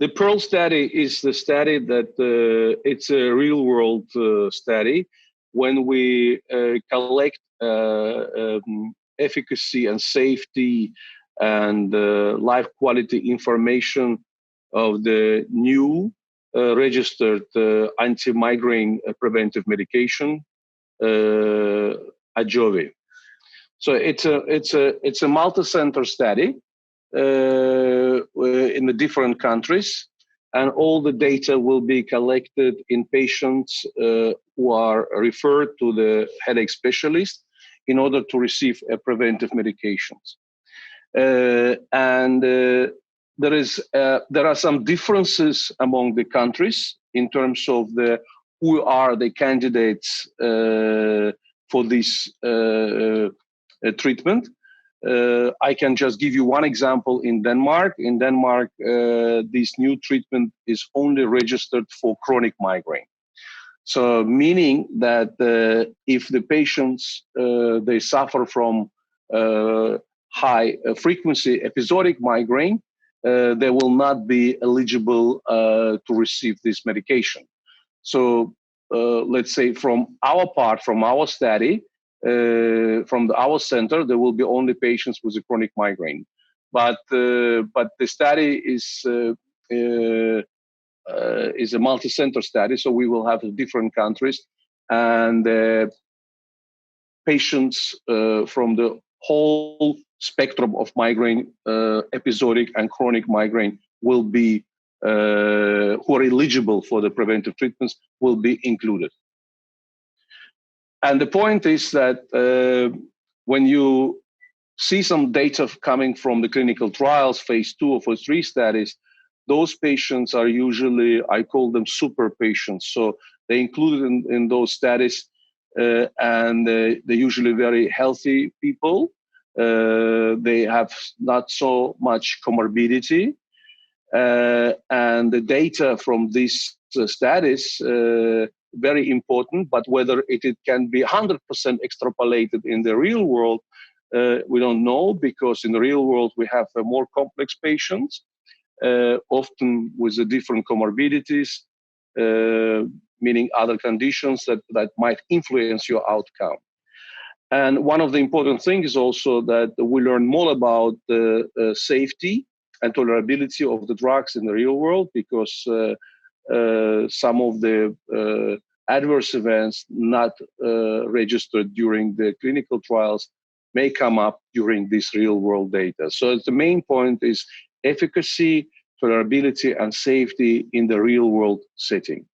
The PEARL study is the study that it's a real-world study when we collect efficacy and safety and life quality information of the new registered anti-migraine preventive medication, Ajovy. So it's a multi-center study in the different countries, and all the data will be collected in patients who are referred to the headache specialist in order to receive preventive medications. There are some differences among the countries in terms of who are the candidates for this treatment. I can just give you one example in Denmark. In Denmark, this new treatment is only registered for chronic migraine. So meaning that if the patients, they suffer from high frequency episodic migraine, they will not be eligible to receive this medication. So let's say from our study, from our center, there will be only patients with a chronic migraine. But the study is a multi-center study, so we will have different countries, and patients from the whole spectrum of migraine, episodic and chronic migraine, will be who are eligible for the preventive treatments will be included. And the point is that when you see some data coming from the clinical trials, phase 2 or phase 3 studies, those patients are usually, I call them super patients. So they included in those studies, and they're usually very healthy people. They have not so much comorbidity. And the data from these studies, very important, but whether it can be 100% extrapolated in the real world, we don't know, because in the real world we have more complex patients, often with different comorbidities, meaning other conditions that might influence your outcome. And one of the important things is also that we learn more about the safety and tolerability of the drugs in the real world, because some of the adverse events not registered during the clinical trials may come up during this real world data. So the main point is efficacy, tolerability, and safety in the real world setting.